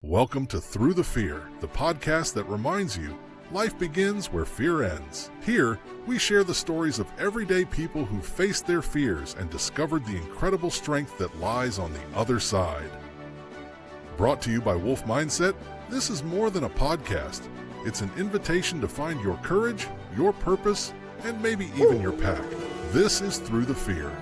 Welcome to Through the Fear, the podcast that reminds you life begins where fear ends. Here, we share the stories of everyday people who faced their fears and discovered the incredible strength that lies on the other side. Brought to you by Wolf Mindset, this is more than a podcast. It's an invitation to find your courage, your purpose, and maybe even your pack. This is Through the Fear.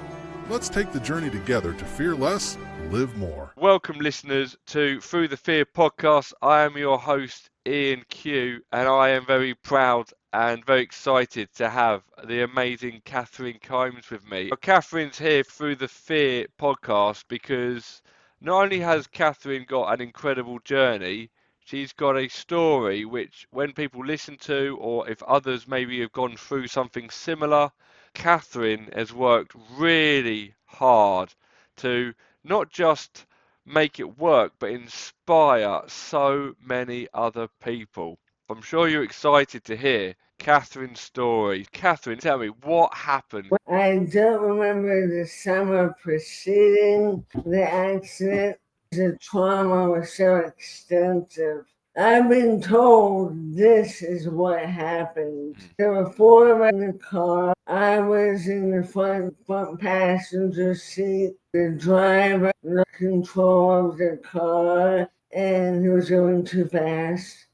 Let's take the journey together to fear less, live more. Welcome, listeners, to Through the Fear podcast. I am your host, Ian Q, and I am very proud and very excited to have the amazing Katherine Combs with me. Katherine's here through the Fear podcast because not only has Katherine got an incredible journey, she's got a story which, when people listen to, or if others maybe have gone through something similar, Katherine has worked really hard to not just make it work, but inspire so many other people. I'm sure you're excited to hear Katherine's story. Katherine, tell me, what happened? I don't remember the summer preceding the accident. The trauma was so extensive. I've been told this is what happened. There were four of us in the car. I was in the front passenger seat. The driver lost control of the car and he was going too fast.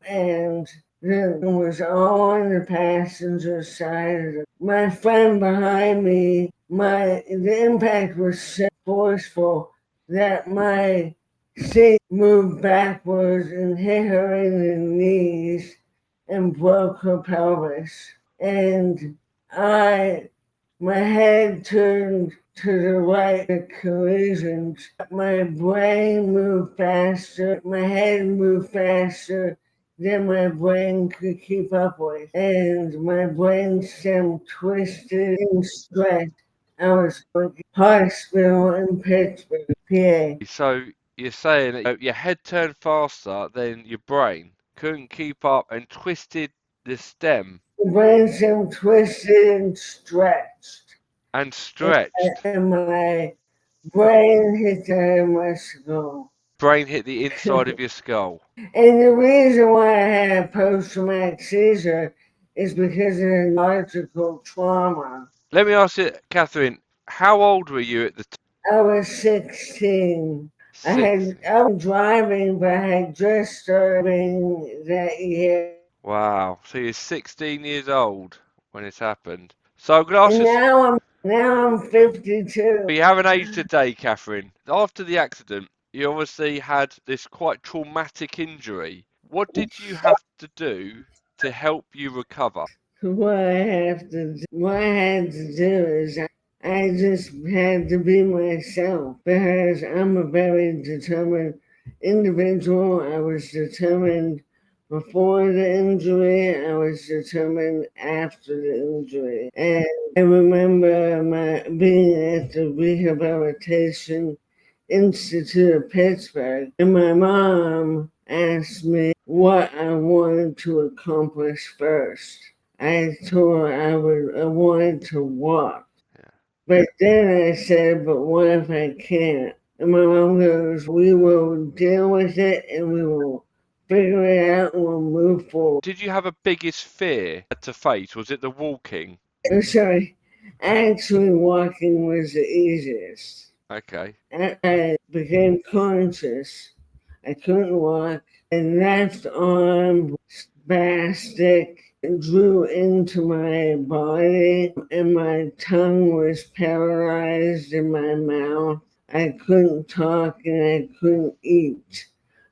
And it was all on the passenger side. My friend behind me, the impact was so forceful that my seat moved backwards and hit her in the knees and broke her pelvis. And my head turned to the right, the collisions. My brain moved faster, my head moved faster than my brain could keep up with. And my brain stem twisted and stretched. I was going to hospital in Pittsburgh, PA. So you're saying that your head turned faster than your brain, couldn't keep up and twisted the stem The brain stem twisted and stretched. and stretched. And my brain hit my skull. Brain hit the inside of your skull. And the reason why I had a post-traumatic seizure is because of the neurological trauma. Let me ask you, Katherine, how old were you at the time? I was 16. I was driving, but I had just started that year. Wow, so you're 16 years old when it happened. So I'm going to ask And you, now I'm 52. you haven't aged a day, Katherine. After the accident, you obviously had this quite traumatic injury. What did you have to do to help you recover? What I had to do is I just had to be myself because I'm a very determined individual. I was determined before the injury. I was determined after the injury. And I remember being at the Rehabilitation Institute of Pittsburgh, and my mom asked me what I wanted to accomplish first. I told her I wanted to walk. Yeah. But then I said, but what if I can't? And my mom goes, we will deal with it and we will figure it out and we'll move forward. Did you have a biggest fear to face? Was it the walking? Sorry, actually walking was the easiest. Okay. I became conscious. I couldn't walk. And left arm spastic drew into my body and my tongue was paralyzed in my mouth. I couldn't talk and I couldn't eat.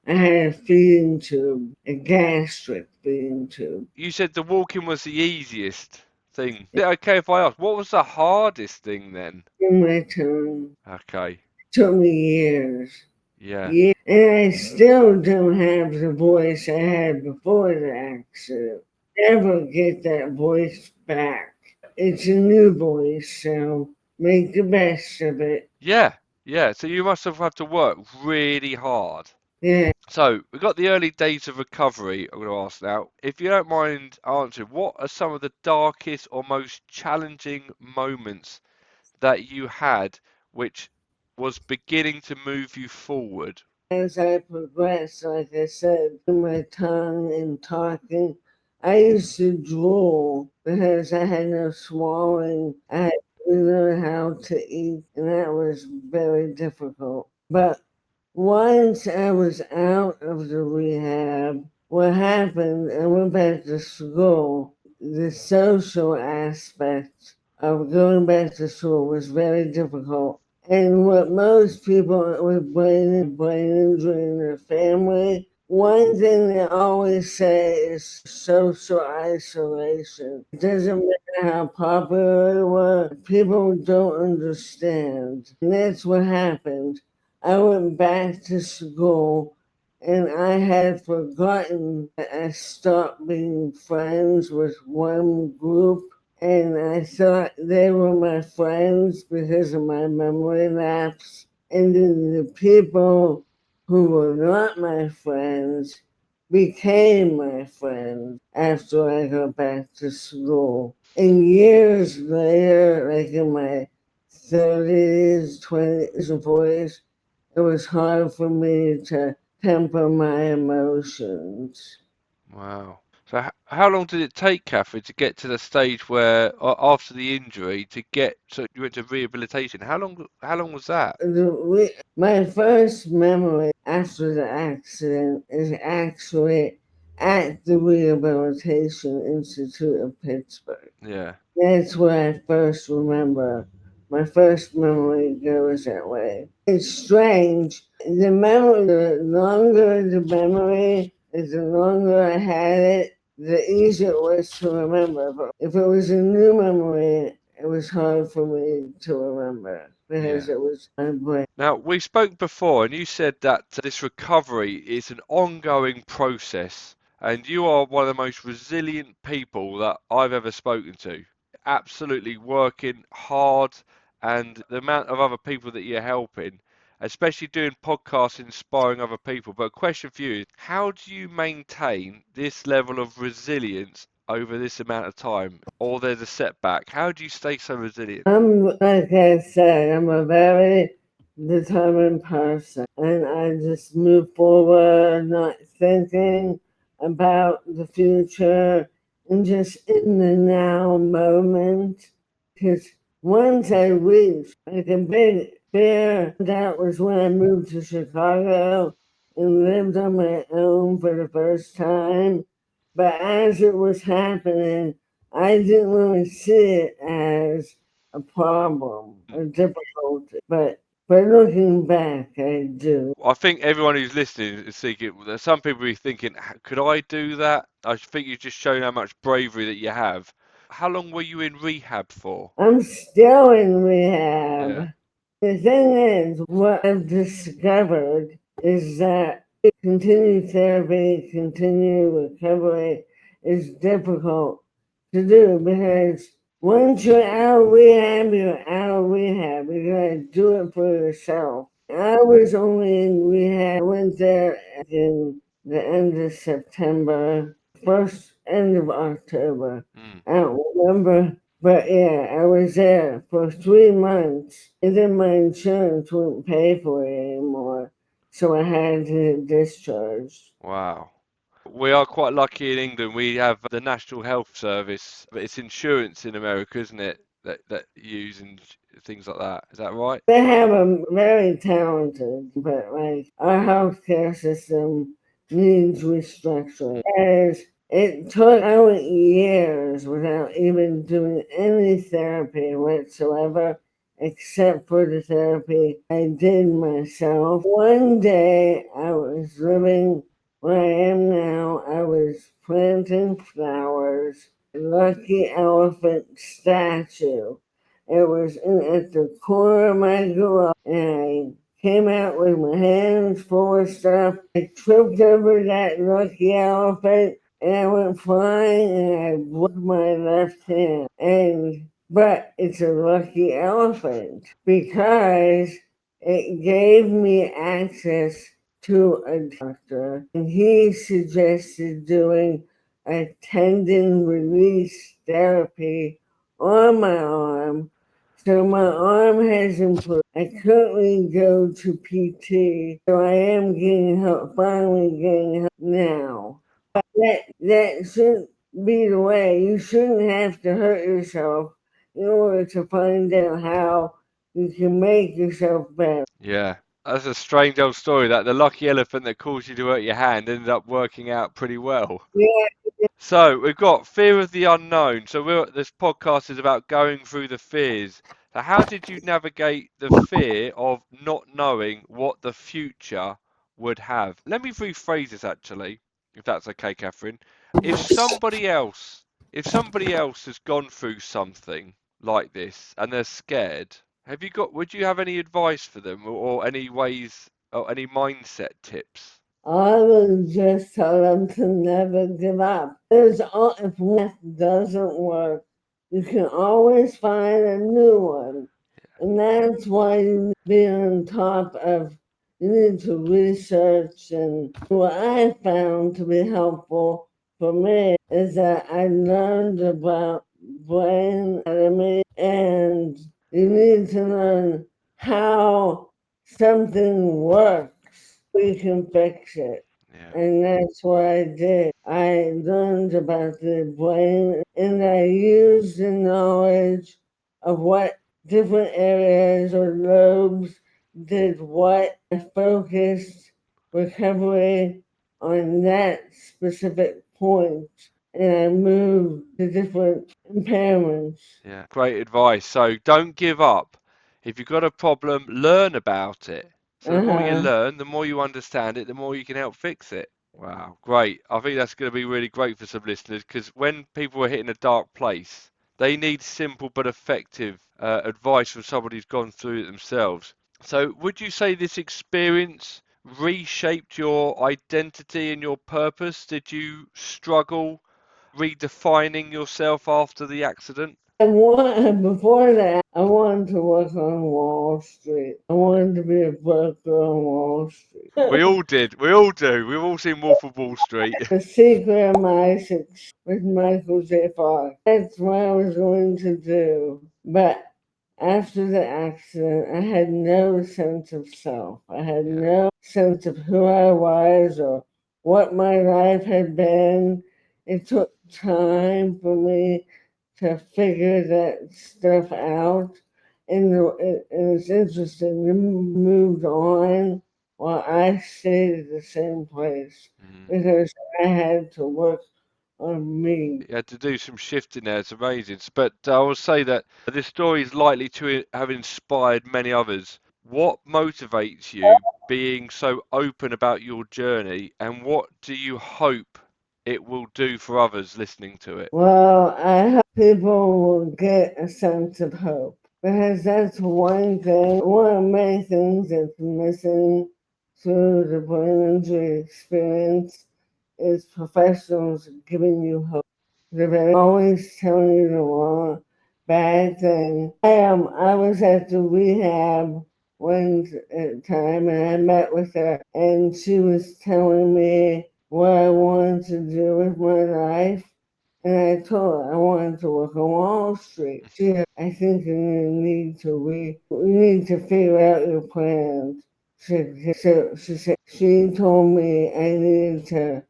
I had a feeding tube, a gastric feeding tube. You said the walking was the easiest thing. Is it okay if I ask, what was the hardest thing then? In my tongue. Okay. It took me years. Yeah. And I still don't have the voice I had before the accident. Never get that voice back. It's a new voice, so make the best of it. Yeah. Yeah. So you must have had to work really hard. Yeah. So we've got the early days of recovery. I'm going to ask now. If you don't mind answering, what are some of the darkest or most challenging moments that you had which was beginning to move you forward As I progressed, like I said, in my tongue and talking, I used to drool because I had no swallowing. I had to learn how to eat, and that was very difficult. But once I was out of the rehab, what happened, I went back to school. The social aspect of going back to school was very difficult. And what most people with brain injury in their family, one thing they always say is social isolation. It doesn't matter how popular they were, people don't understand. And that's what happened. I went back to school and I had forgotten that I stopped being friends with one group, and I thought they were my friends because of my memory lapse. And then the people who were not my friends became my friends after I got back to school. And years later, like in my 30s, 20s, and 40s, it was hard for me to temper my emotions. Wow. So how long did it take, Catherine, to get to the stage where, after the injury, to get so you went to rehabilitation? How long was that? My first memory after the accident is actually at the Rehabilitation Institute of Pittsburgh. Yeah. That's where I first remember. My first memory goes that way. It's strange. The longer the memory, the longer I had it, the easier it was to remember. But if it was a new memory, it was hard for me to remember because Yeah. it was my brain. Now, we spoke before, and you said that this recovery is an ongoing process, and you are one of the most resilient people that I've ever spoken to. Absolutely working hard, and the amount of other people that you're helping, especially doing podcasts inspiring other people. But a question for you is, how do you maintain this level of resilience over this amount of time, or there's a setback? How do you stay so resilient? Like I said, I'm a very determined person, and I just move forward, not thinking about the future, and just in the now moment. Because once I reached like a big fear, that was when I moved to Chicago and lived on my own for the first time. But as it was happening, I didn't really see it as a problem, a difficulty. But looking back, I do. I think everyone who's listening is thinking, there's some people be thinking, could I do that? I think you've just shown how much bravery that you have. How long were you in rehab for? I'm still in Yeah. rehab. The thing is, what I've discovered is that continued therapy, continued recovery is difficult to do because once you're out of rehab, you're out of rehab. You gotta do it for yourself. I was only in rehab. I went there in the end of September, first end of October. Mm. I don't remember, but yeah, I was there for 3 months, and then my insurance wouldn't pay for it anymore, so I had to get discharged. Wow. We are quite lucky in England. We have the National Health Service, but it's insurance in America, isn't it? That you use and things like that. Is that right? They have a very talented, but like our healthcare system needs restructuring. As it took out years without even doing any therapy whatsoever, except for the therapy I did myself. One day I was living where I am now. I was planting flowers, lucky elephant statue. It was at the corner of my garage, and I came out with my hands full of stuff. I tripped over that lucky elephant, and I went flying, and I broke my left hand. But it's a lucky elephant because it gave me access to a doctor, and he suggested doing a tendon release therapy on my arm So my arm has improved. I currently go to PT, so I am getting help, finally getting help now. That shouldn't be the way. You shouldn't have to hurt yourself in order to find out how you can make yourself better. Yeah. That's a strange old story that the lucky elephant that caused you to hurt your hand ended up working out pretty well. Yeah, So we've got fear of the unknown. So this podcast is about going through the fears. So how did you navigate the fear of not knowing what the future would have? Let me rephrase this actually, if that's okay, Catherine. If somebody else, if somebody else has gone through something like this and they're scared, would you have any advice for them or any ways or any mindset tips? I would just tell them to never give up. If math doesn't work, you can always find a new one. And that's why you need to be on top of, you need to research. And what I found to be helpful for me is that I learned about brain anatomy, and you need to learn how something works. We can fix it. Yeah. And that's what I did. I learned about the brain and I used the knowledge of what different areas or lobes did what. I focused recovery on that specific point and I moved to different impairments. Yeah, great advice. So don't give up. If you've got a problem, learn about it. So the more you Uh-huh. learn, the more you understand it, the more you can help fix it. Wow, great. I think that's going to be really great for some listeners because when people are hitting a dark place, they need simple but effective advice from somebody who's gone through it themselves. So would you say this experience reshaped your identity and your purpose? Did you struggle redefining yourself after the accident? Before that, I wanted to work on Wall Street. I wanted to be a broker on Wall Street. We all did. We all do. We've all seen Wolf of Wall Street. The secret of my success with Michael J. Fox. That's what I was going to do. But after the accident, I had no sense of self. I had Yeah. no sense of who I was or what my life had been. It took time for me to figure that stuff out. And it's interesting, you moved on while I stayed at the same place Mm. because I had to work on me. You had to do some shifting there. It's amazing. But I will say that this story is likely to have inspired many others. What motivates you being so open about your journey, and what do you hope it will do for others listening to it? Well, I hope people will get a sense of hope because that's one of many things that's missing through the brain injury experience is professionals giving you hope. They're always telling you the wrong, bad thing. I was at the rehab one time and I met with her and she was telling me what I wanted to do with my life. And I told her I wanted to work on Wall Street. I think you need to figure out your plans. She told me I needed to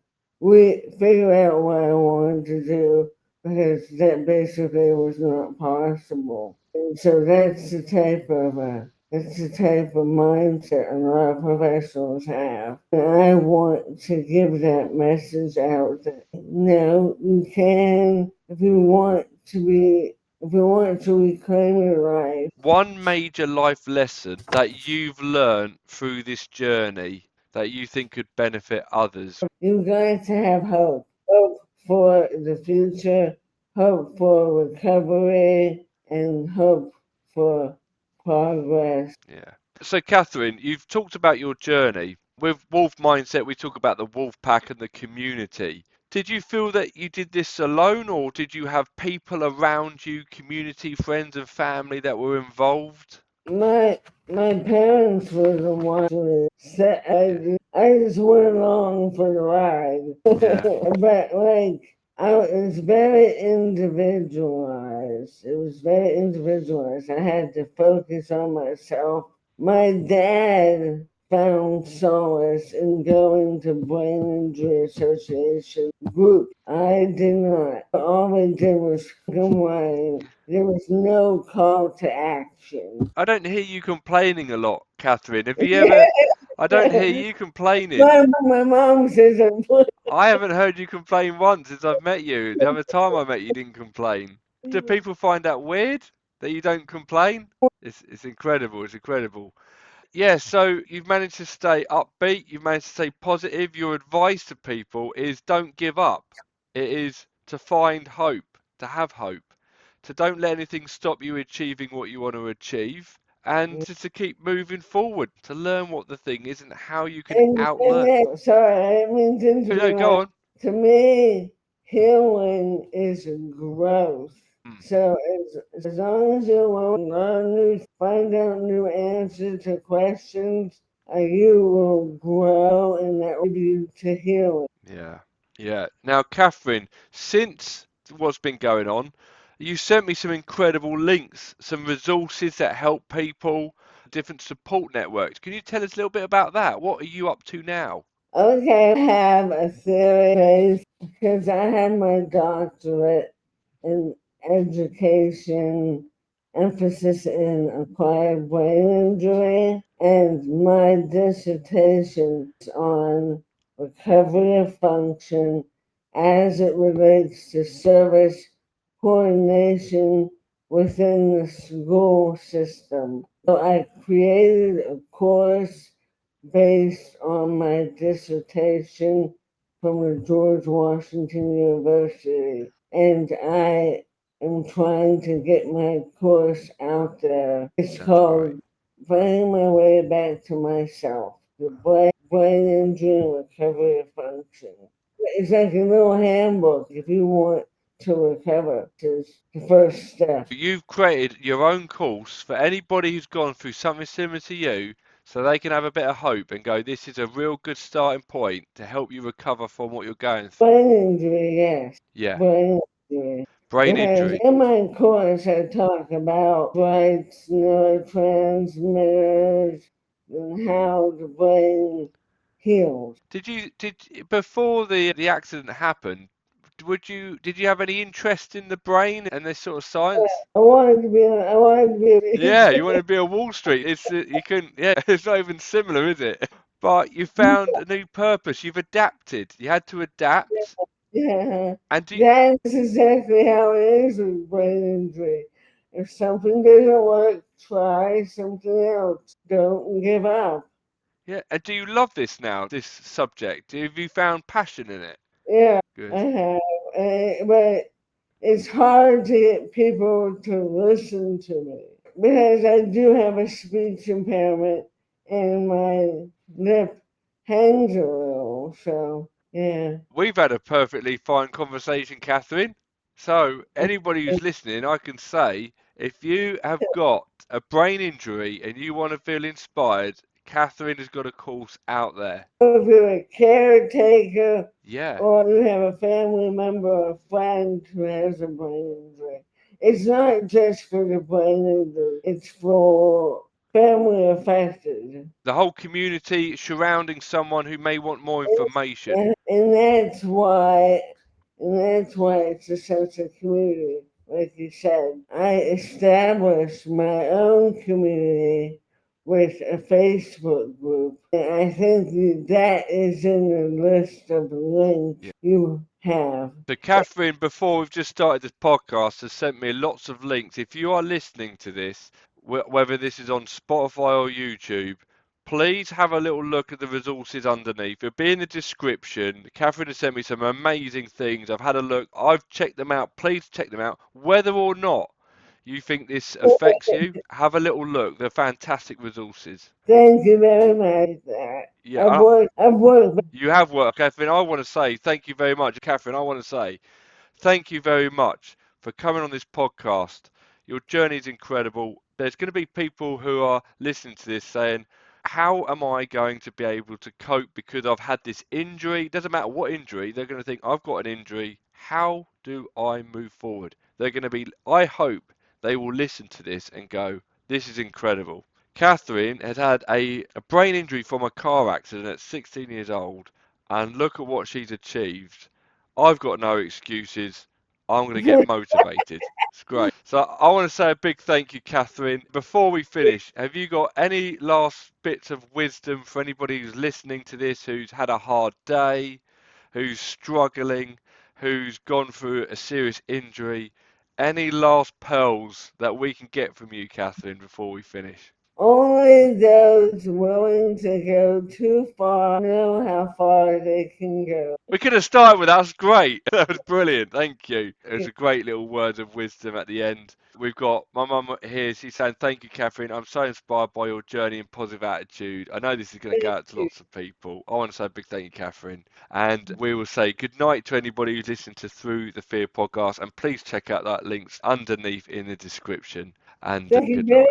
figure out what I wanted to do because that basically was not possible. And so that's the type of mindset a lot of professionals have. And I want to give that message out that no, you can if you want to reclaim your life. One major life lesson that you've learned through this journey that you think could benefit others. You got to have hope. Hope for the future, hope for recovery, and hope for progress. Yeah. So, Catherine, you've talked about your journey. With Wolf Mindset, we talk about the wolf pack and the community. Did you feel that you did this alone, or did you have people around you, community, friends, and family that were involved? My parents were the ones who said Yeah. I just went along for the ride. Yeah. But like It was very individualized. It was very individualized. I had to focus on myself. My dad found solace in going to Brain Injury Association group. I did not. All we did was complain. There was no call to action. I don't hear you complaining a lot, Catherine. Have you ever? I don't hear you complaining. My mom says I'm I haven't heard you complain once since I've met you. The other time I met you, you didn't complain. Do people find that weird that you don't complain? It's incredible. It's incredible. Yeah, so you've managed to stay upbeat, you've managed to stay positive. Your advice to people is don't give up. It is to find hope, to have hope, to don't let anything stop you achieving what you want to achieve, and to keep moving forward, to learn what the thing is and how you can outlearn. sorry, I didn't mean to No, interrupt. go on. To me, healing is growth. Mm, So as long as you want to learn find out new answers to questions, you will grow, and that will lead you to healing. yeah, yeah. Now, Catherine, since what's been going on, you sent me some incredible links, some resources that help people, different support networks. Can you tell us a little bit about that? What are you up to now? Okay, I have a theory because I had my doctorate in education, emphasis in acquired brain injury, and my dissertation is on recovery of function as it relates to service coordination within the school system. So I created a course based on my dissertation from the George Washington University, and I am trying to get my course out there. It's That's great. called Finding My Way Back to Myself, the brain injury and recovery of function. It's like a little handbook if you want to recover. It's the first step. You've created your own course for anybody who's gone through something similar to you so they can have a bit of hope and go, this is a real good starting point to help you recover from what you're going through. Brain injury, yes. Yeah, Brain injury. brain Because injury. in my course, I talk about rights, neurotransmitters, and how the brain heals. Did before the accident happened, did you have any interest in the brain and this sort of science? I wanted to be Yeah, you want to be on Wall Street. It's you couldn't. Yeah, it's not even similar, is it? But you found a new purpose. You've adapted. You had to adapt. yeah, And that's exactly how it is with brain injury. If something doesn't work, try something else. Don't give up. yeah, and do you love this now? This subject? Have you found passion in it? Yeah, I Good. have. But it's hard to get people to listen to me because I do have a speech impairment and my lip hangs a little. So, yeah. We've had a perfectly fine conversation, Catherine. So, anybody who's listening, I can say if you have got a brain injury and you want to feel inspired, Catherine has got a course out there. If you're a caretaker Yeah. or you have a family member or friend who has a brain injury, it's not just for the brain injury, it's for family affected. The whole community surrounding someone who may want more information. And that's why it's a sense of community. Like you said, I established my own community with a Facebook group. And I think that is in the list of links Yeah. you have. So, Catherine, before we've just started this podcast, has sent me lots of links. If you are listening to this, whether this is on Spotify or YouTube, please have a little look at the resources underneath. It'll be in the description. Catherine has sent me some amazing things. I've had a look. I've checked them out. Please check them out. Whether or not you think this affects you, have a little look. They're fantastic resources. Thank you very much for that. Yeah, I've worked. you have worked, Catherine. I want to say thank you very much. Catherine, I want to say thank you very much for coming on this podcast. Your journey is incredible. There's going to be people who are listening to this saying, how am I going to be able to cope because I've had this injury? It doesn't matter what injury, they're going to think, I've got an injury. how do I move forward? They're going to be, I hope they will listen to this and go, this is incredible. Katherine has had a brain injury from a car accident at 16 years old, and look at what she's achieved. I've got no excuses. I'm going to get motivated. It's great. So I want to say a big thank you, Katherine. Before we finish, have you got any last bits of wisdom for anybody who's listening to this, who's had a hard day, who's struggling, who's gone through a serious injury? Any last pearls that we can get from you, Katherine, before we finish? Only those willing to go too far know how far they can go. We could have started with that's great. That was brilliant. Thank you. It was a great little word of wisdom at the end. We've got my mum here. She's saying, thank you, Katherine. I'm so inspired by your journey and positive attitude. I know this is going to go out to lots of people. I want to say a big thank you, Katherine. And we will say good night to anybody who's listened to Through the Fear podcast. And please check out that links underneath in the description. And Thank good you night.